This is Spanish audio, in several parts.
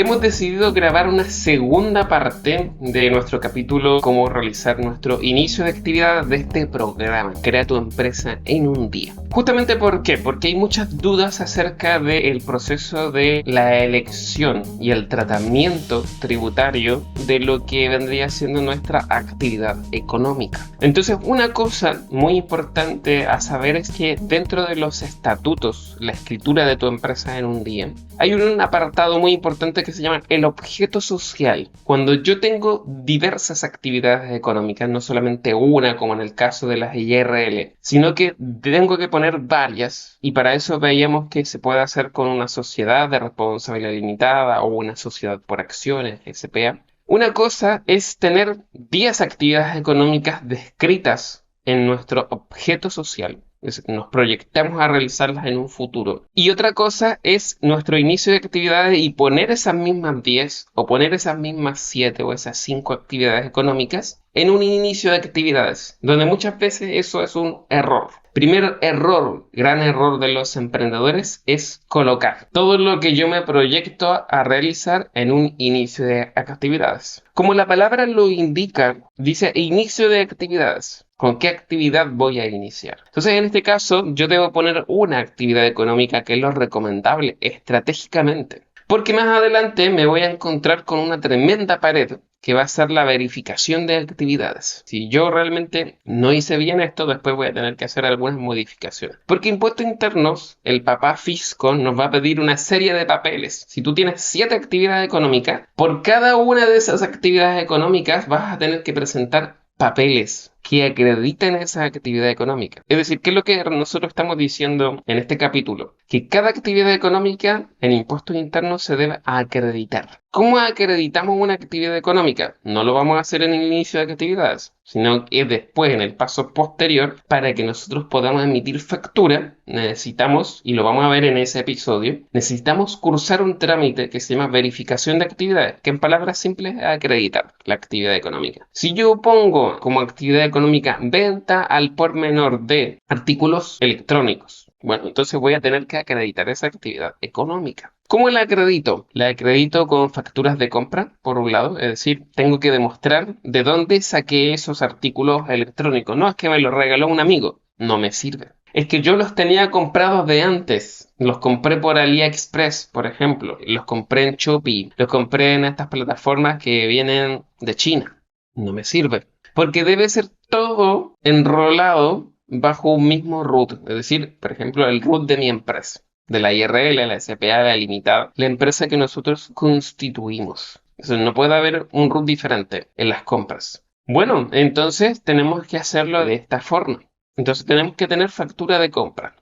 hemos decidido grabar una segunda parte de nuestro capítulo Cómo realizar nuestro inicio de actividad de este programa Crea tu empresa en un día. Justamente ¿por qué? Porque hay muchas dudas acerca del proceso de la elección y el tratamiento tributario de lo que vendría siendo nuestra actividad económica. Entonces, una cosa muy importante a saber es que dentro de los estatutos, la escritura de tu empresa en un día, hay un apartado muy importante que se llama el objeto social. Cuando yo tengo diversas actividades económicas, no solamente una como en el caso de las IRL, sino que tengo que poner varias, y para eso veíamos que se puede hacer con una sociedad de responsabilidad limitada o una sociedad por acciones, SPA. Una cosa es tener 10 actividades económicas descritas en nuestro objeto social. Nos proyectamos a realizarlas en un futuro. Y otra cosa es nuestro inicio de actividades y poner esas mismas 10 o poner esas mismas 7 o esas 5 actividades económicas en un inicio de actividades, donde muchas veces eso es un error. Primer error, gran error de los emprendedores es colocar todo lo que yo me proyecto a realizar en un inicio de actividades. Como la palabra lo indica, dice inicio de actividades. ¿Con qué actividad voy a iniciar? Entonces, en este caso, yo debo poner una actividad económica que es lo recomendable estratégicamente. Porque más adelante me voy a encontrar con una tremenda pared que va a ser la verificación de actividades. Si yo realmente no hice bien esto, después voy a tener que hacer algunas modificaciones. Porque impuestos internos, el papá fisco nos va a pedir una serie de papeles. Si tú tienes 7 actividades económicas, por cada una de esas actividades económicas vas a tener que presentar papeles que acrediten esa actividad económica. Es decir, ¿qué es lo que nosotros estamos diciendo en este capítulo? Que cada actividad económica en impuestos internos se debe acreditar. ¿Cómo acreditamos una actividad económica? No lo vamos a hacer en el inicio de actividades, sino que después, en el paso posterior, para que nosotros podamos emitir factura, necesitamos, y lo vamos a ver en ese episodio, necesitamos cursar un trámite que se llama verificación de actividades, que en palabras simples es acreditar la actividad económica. Si yo pongo como actividad económica venta al por menor de artículos electrónicos, bueno, entonces voy a tener que acreditar esa actividad económica. ¿Cómo la acredito? La acredito con facturas de compra, por un lado, es decir, tengo que demostrar de dónde saqué esos artículos electrónicos. No es que me los regaló un amigo, no me sirve. Es que yo los tenía comprados de antes. Los compré por AliExpress, por ejemplo. Los compré en Shopee. Los compré en estas plataformas que vienen de China. No me sirve. Porque debe ser todo enrolado bajo un mismo root. Es decir, por ejemplo, el root de mi empresa. De la IRL, la SPA, la limitada. La empresa que nosotros constituimos. Eso no puede haber un root diferente en las compras. Bueno, entonces tenemos que hacerlo de esta forma. Entonces tenemos que tener factura de compra.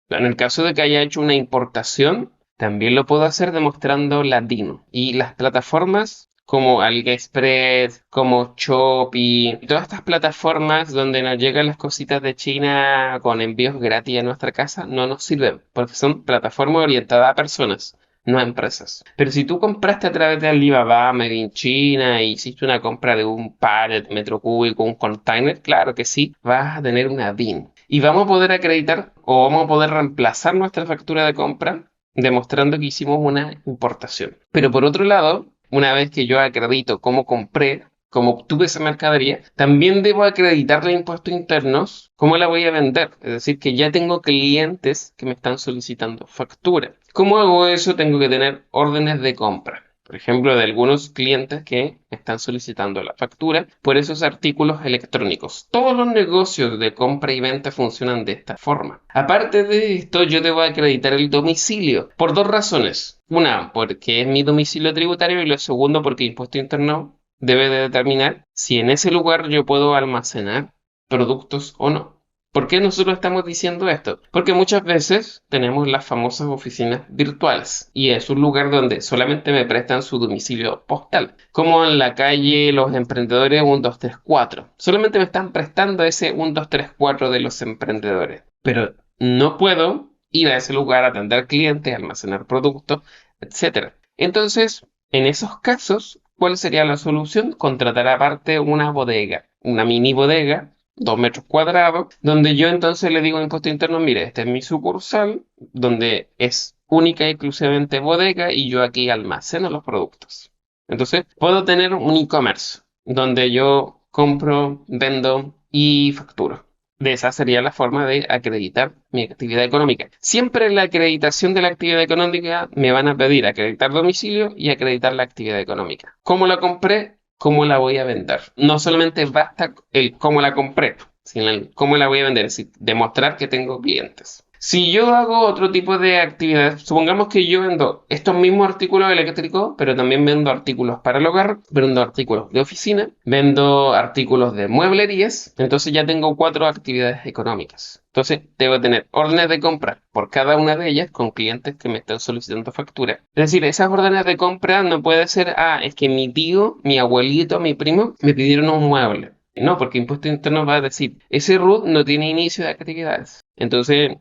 En el caso de que haya hecho una importación, también lo puedo hacer demostrando la DIN. Y las plataformas como AliExpress, como Shopee, todas estas plataformas donde nos llegan las cositas de China con envíos gratis a nuestra casa, no nos sirven, porque son plataformas orientadas a personas, no a empresas. Pero si tú compraste a través de Alibaba, Made in China, e hiciste una compra de un pallet, metro cúbico, un container, claro que sí, vas a tener una DIN. Y vamos a poder acreditar o vamos a poder reemplazar nuestra factura de compra demostrando que hicimos una importación. Pero por otro lado, una vez que yo acredito cómo compré, cómo obtuve esa mercadería, también debo acreditarle a impuestos internos cómo la voy a vender. Es decir, que ya tengo clientes que me están solicitando factura. ¿Cómo hago eso? Tengo que tener órdenes de compra. Por ejemplo, de algunos clientes que están solicitando la factura por esos artículos electrónicos. Todos los negocios de compra y venta funcionan de esta forma. Aparte de esto, yo debo acreditar el domicilio por 2 razones. Una, porque es mi domicilio tributario, y lo segundo, porque Impuesto Interno debe de determinar si en ese lugar yo puedo almacenar productos o no. ¿Por qué nosotros estamos diciendo esto? Porque muchas veces tenemos las famosas oficinas virtuales y es un lugar donde solamente me prestan su domicilio postal, como en la calle los emprendedores 1234. Solamente me están prestando ese 1234 de los emprendedores, pero no puedo ir a ese lugar a atender clientes, almacenar productos, etc. Entonces, en esos casos, ¿cuál sería la solución? Contratar aparte una bodega, una mini bodega, 2 metros cuadrados, donde yo entonces le digo a Impuesto Interno, mire, esta es mi sucursal, donde es única y exclusivamente bodega y yo aquí almaceno los productos. Entonces, puedo tener un e-commerce donde yo compro, vendo y facturo. De esa sería la forma de acreditar mi actividad económica. Siempre en la acreditación de la actividad económica me van a pedir acreditar domicilio y acreditar la actividad económica. ¿Cómo la compré? ¿Cómo la voy a vender? No solamente basta el cómo la compré, sino el cómo la voy a vender, es decir, demostrar que tengo clientes. Si yo hago otro tipo de actividades, supongamos que yo vendo estos mismos artículos eléctricos, pero también vendo artículos para el hogar, vendo artículos de oficina, vendo artículos de mueblerías, entonces ya tengo 4 actividades económicas. Entonces debo tener órdenes de compra por cada una de ellas con clientes que me están solicitando factura. Es decir, esas órdenes de compra no puede ser, es que mi tío, mi abuelito, mi primo me pidieron un mueble. No, porque Impuesto Interno va a decir, ese RUT no tiene inicio de actividades. Entonces,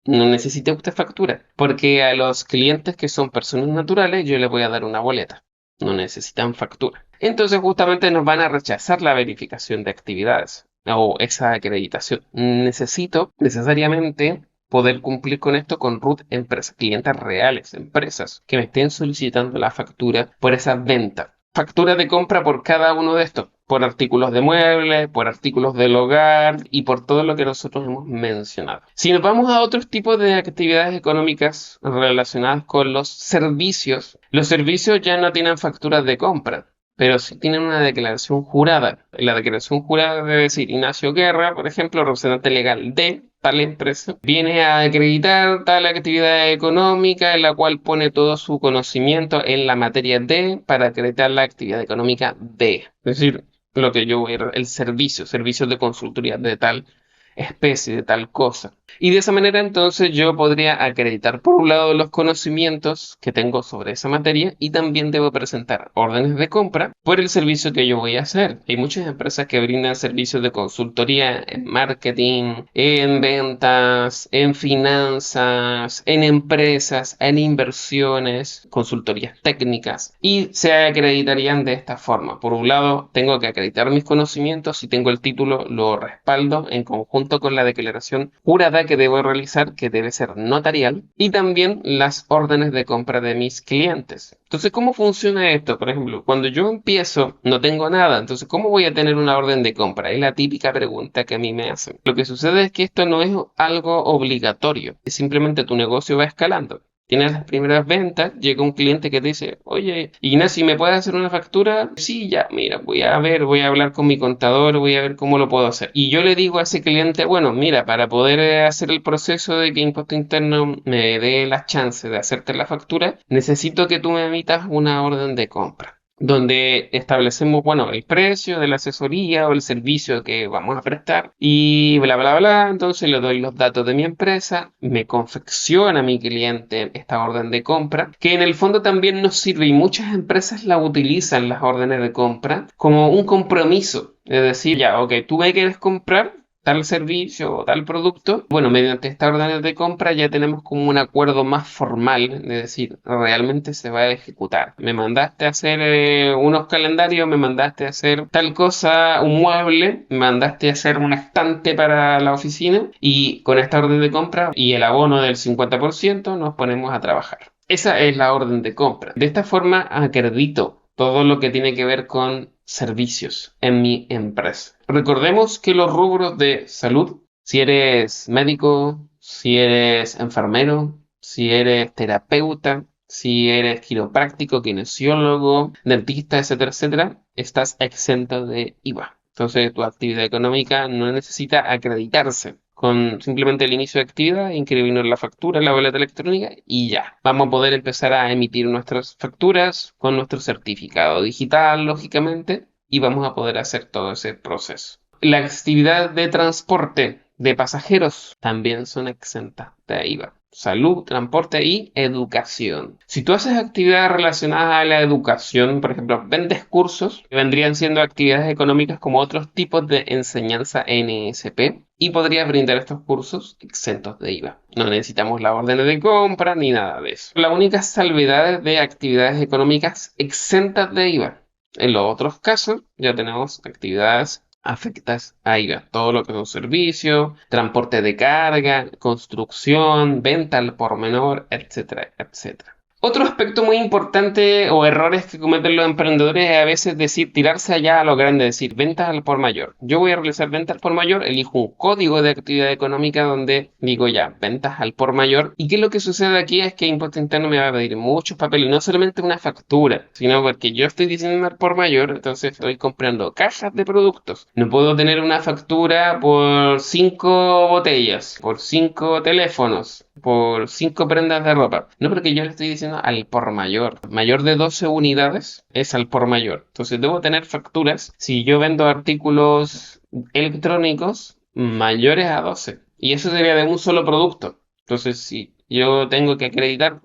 no necesita usted factura, porque a los clientes que son personas naturales yo les voy a dar una boleta. No necesitan factura. Entonces justamente nos van a rechazar la verificación de actividades o esa acreditación. Necesito necesariamente poder cumplir con esto con RUT empresas, clientes reales, empresas que me estén solicitando la factura por esa venta. Factura de compra por cada uno de estos, por artículos de muebles, por artículos del hogar y por todo lo que nosotros hemos mencionado. Si nos vamos a otros tipos de actividades económicas relacionadas con los servicios ya no tienen facturas de compra, pero sí tienen una declaración jurada. La declaración jurada debe decir Ignacio Guerra, por ejemplo, representante legal de tal empresa, viene a acreditar tal actividad económica en la cual pone todo su conocimiento en la materia de para acreditar la actividad económica de. Es decir, lo que yo voy a el servicio de consultoría de tal especie, de tal cosa. Y de esa manera entonces yo podría acreditar por un lado los conocimientos que tengo sobre esa materia y también debo presentar órdenes de compra por el servicio que yo voy a hacer. Hay muchas empresas que brindan servicios de consultoría en marketing, en ventas, en finanzas, en empresas, en inversiones, consultorías técnicas y se acreditarían de esta forma. Por un lado, tengo que acreditar mis conocimientos, si tengo el título lo respaldo en conjunto con la declaración jurada que debo realizar, que debe ser notarial, y también las órdenes de compra de mis clientes. Entonces, ¿cómo funciona esto? Por ejemplo, cuando yo empiezo, no tengo nada, entonces, ¿cómo voy a tener una orden de compra? Es la típica pregunta que a mí me hacen. Lo que sucede es que esto no es algo obligatorio, es simplemente tu negocio va escalando. Tienes las primeras ventas, llega un cliente que te dice, oye, Ignacio, ¿me puedes hacer una factura? Sí, ya, mira, voy a hablar con mi contador, voy a ver cómo lo puedo hacer. Y yo le digo a ese cliente, bueno, mira, para poder hacer el proceso de que Impuesto Interno me dé las chances de hacerte la factura, necesito que tú me emitas una orden de compra donde establecemos, bueno, el precio de la asesoría o el servicio que vamos a prestar y bla, bla, bla. Entonces le doy los datos de mi empresa, me confecciona mi cliente esta orden de compra, que en el fondo también nos sirve y muchas empresas la utilizan, las órdenes de compra, como un compromiso. Es decir, ya, ok, tú me quieres comprar tal servicio o tal producto, bueno, mediante estas órdenes de compra ya tenemos como un acuerdo más formal, es decir, realmente se va a ejecutar. Me mandaste a hacer unos calendarios, me mandaste a hacer tal cosa, un mueble, me mandaste a hacer un estante para la oficina y con esta orden de compra y el abono del 50% nos ponemos a trabajar. Esa es la orden de compra. De esta forma acredito todo lo que tiene que ver con servicios en mi empresa. Recordemos que los rubros de salud, si eres médico, si eres enfermero, si eres terapeuta, si eres quiropráctico, kinesiólogo, dentista, etcétera, etcétera, estás exento de IVA. Entonces tu actividad económica no necesita acreditarse. Con simplemente el inicio de actividad, inscribirnos la factura, la boleta electrónica y ya. Vamos a poder empezar a emitir nuestras facturas con nuestro certificado digital, lógicamente, y vamos a poder hacer todo ese proceso. La actividad de transporte de pasajeros también son exentas de IVA. Salud, transporte y educación. Si tú haces actividades relacionadas a la educación, por ejemplo, vendes cursos, vendrían siendo actividades económicas como otros tipos de enseñanza NSP y podrías brindar estos cursos exentos de IVA. No necesitamos la orden de compra ni nada de eso. La única salvedad de actividades económicas exentas de IVA. En los otros casos ya tenemos actividades afectas a IVA. Todo lo que son servicios, transporte de carga, construcción, venta al por menor, etcétera, etcétera. Otro aspecto muy importante o errores que cometen los emprendedores es a veces decir, tirarse allá a lo grande, decir ventas al por mayor. Yo voy a realizar ventas al por mayor, elijo un código de actividad económica donde digo ya, ventas al por mayor. ¿Y qué es lo que sucede aquí? Es que Impuesto Interno me va a pedir muchos papeles, no solamente una factura, sino porque yo estoy diciendo al por mayor, entonces estoy comprando cajas de productos. No puedo tener una factura por 5 botellas, por 5 teléfonos, por 5 prendas de ropa. No, porque yo le estoy diciendo al por mayor. Mayor de 12 unidades es al por mayor. Entonces debo tener facturas si yo vendo artículos electrónicos mayores a 12. Y eso sería de un solo producto. Entonces, si yo tengo que acreditar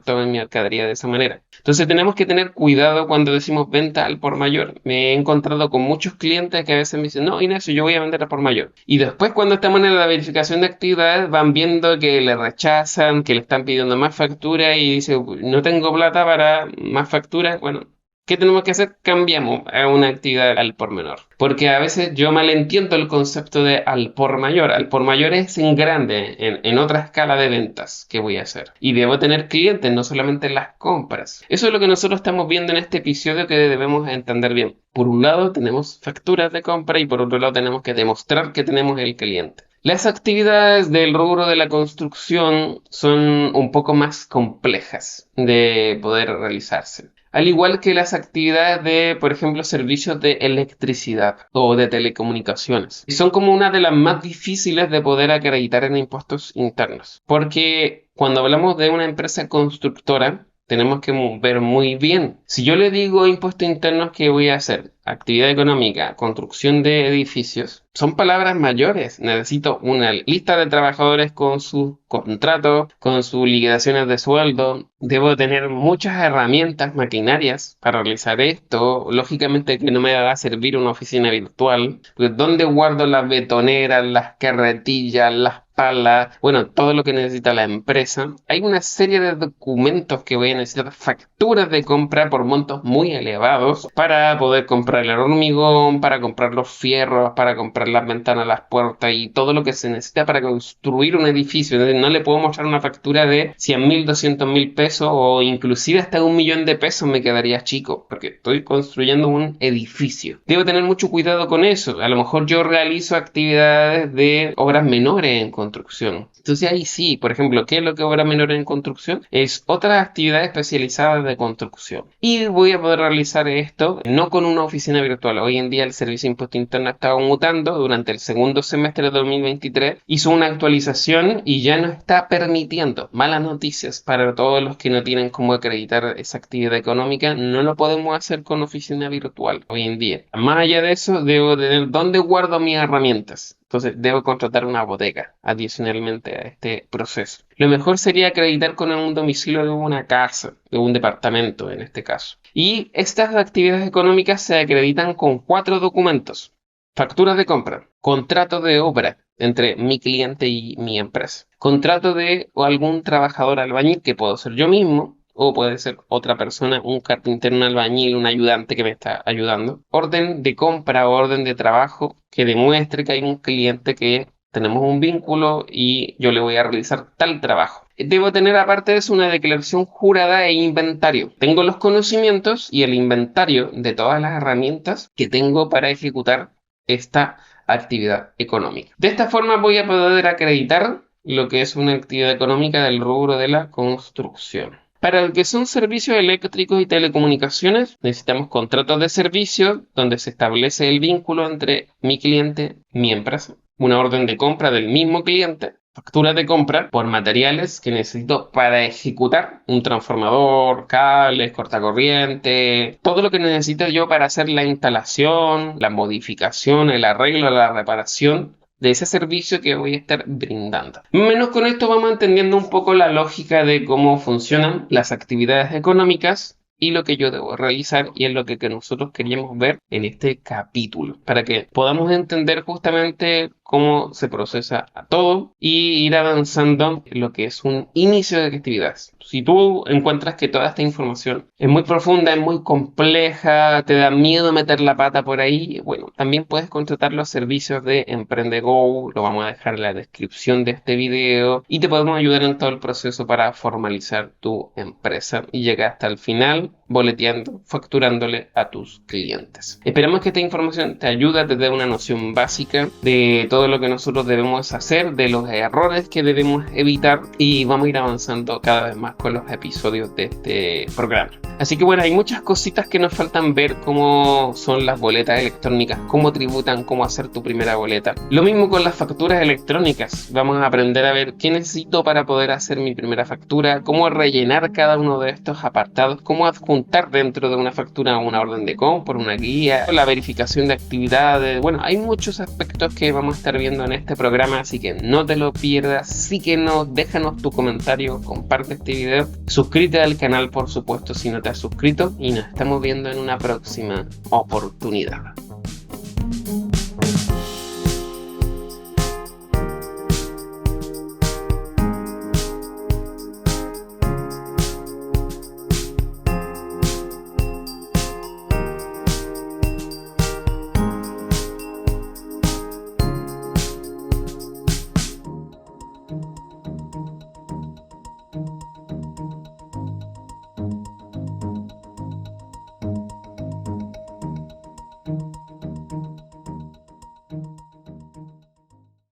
toda mi mercadería de esa manera. Entonces tenemos que tener cuidado cuando decimos venta al por mayor. Me he encontrado con muchos clientes que a veces me dicen, no, Ignacio, yo voy a vender al por mayor. Y después cuando estamos en la verificación de actividades van viendo que le rechazan, que le están pidiendo más factura y dice, no tengo plata para más facturas. Bueno, ¿qué tenemos que hacer? Cambiamos a una actividad al por menor. Porque a veces yo malentiendo el concepto de al por mayor. Al por mayor es en grande, en otra escala de ventas que voy a hacer. Y debo tener clientes, no solamente en las compras. Eso es lo que nosotros estamos viendo en este episodio que debemos entender bien. Por un lado tenemos facturas de compra y por otro lado tenemos que demostrar que tenemos el cliente. Las actividades del rubro de la construcción son un poco más complejas de poder realizarse. Al igual que las actividades de, por ejemplo, servicios de electricidad o de telecomunicaciones. Y son como una de las más difíciles de poder acreditar en impuestos internos. Porque cuando hablamos de una empresa constructora, tenemos que ver muy bien. Si yo le digo impuestos internos, ¿qué voy a hacer? Actividad económica, construcción de edificios, son palabras mayores. Necesito una lista de trabajadores con sus contratos, con sus liquidaciones de sueldo. Debo tener muchas herramientas, maquinarias para realizar esto. Lógicamente que no me va a servir una oficina virtual. Pues, ¿dónde guardo las betoneras, las carretillas, las palas? Bueno, todo lo que necesita la empresa. Hay una serie de documentos que voy a necesitar, facturas de compra por montos muy elevados para poder comprar el hormigón, para comprar los fierros, para comprar las ventanas, las puertas y todo lo que se necesita para construir un edificio. No le puedo mostrar una factura de 100.000, 200.000 pesos o inclusive hasta 1.000.000 de pesos, me quedaría chico porque estoy construyendo un edificio. Debo tener mucho cuidado con eso. A lo mejor yo realizo actividades de obras menores en construcción. Entonces ahí sí, por ejemplo, ¿qué es lo que obra menor en construcción? Es otra actividad especializada de construcción. Y voy a poder realizar esto no con una oficina virtual. Hoy en día el Servicio de Impuesto Interno ha estado mutando. Durante el segundo semestre de 2023 hizo una actualización y ya no está permitiendo. Malas noticias para todos los que no tienen cómo acreditar esa actividad económica. No lo podemos hacer con oficina virtual hoy en día. Más allá de eso, debo tener dónde guardo mis herramientas. Entonces debo contratar una bodega adicionalmente a este proceso. Lo mejor sería acreditar con un domicilio de una casa, de un departamento en este caso. Y estas actividades económicas se acreditan con 4 documentos. Facturas de compra, contrato de obra entre mi cliente y mi empresa, contrato de algún trabajador albañil que puedo ser yo mismo, o puede ser otra persona, un carpintero, un albañil, un ayudante que me está ayudando. Orden de compra o orden de trabajo que demuestre que hay un cliente que tenemos un vínculo y yo le voy a realizar tal trabajo. Debo tener aparte de eso una declaración jurada e inventario. Tengo los conocimientos y el inventario de todas las herramientas que tengo para ejecutar esta actividad económica. De esta forma voy a poder acreditar lo que es una actividad económica del rubro de la construcción. Para lo que son servicios eléctricos y telecomunicaciones, necesitamos contratos de servicio donde se establece el vínculo entre mi cliente y mi empresa. Una orden de compra del mismo cliente, facturas de compra por materiales que necesito para ejecutar un transformador, cables, cortacorriente, todo lo que necesito yo para hacer la instalación, la modificación, el arreglo, la reparación de ese servicio que voy a estar brindando. Menos con esto vamos entendiendo un poco la lógica de cómo funcionan las actividades económicas y lo que yo debo realizar, y es lo que nosotros queríamos ver en este capítulo, para que podamos entender justamente cómo se procesa a todo y ir avanzando en lo que es un inicio de actividades. Si tú encuentras que toda esta información es muy profunda, es muy compleja, te da miedo meter la pata por ahí, bueno, también puedes contratar los servicios de EmprendeGo, lo vamos a dejar en la descripción de este video y te podemos ayudar en todo el proceso para formalizar tu empresa y llegar hasta el final boleteando, facturándole a tus clientes. Esperamos que esta información te ayude, te dé una noción básica de todo lo que nosotros debemos hacer, de los errores que debemos evitar y vamos a ir avanzando cada vez más con los episodios de este programa. Así que bueno, hay muchas cositas que nos faltan ver, cómo son las boletas electrónicas, cómo tributan, cómo hacer tu primera boleta. Lo mismo con las facturas electrónicas. Vamos a aprender a ver qué necesito para poder hacer mi primera factura, cómo rellenar cada uno de estos apartados, cómo adjuntar dentro de una factura una orden de compra, una guía, la verificación de actividades. Bueno, hay muchos aspectos que vamos a estar viendo en este programa, así que no te lo pierdas. Sí que no, déjanos tu comentario, comparte este video, suscríbete al canal por supuesto si no te has suscrito y nos estamos viendo en una próxima oportunidad.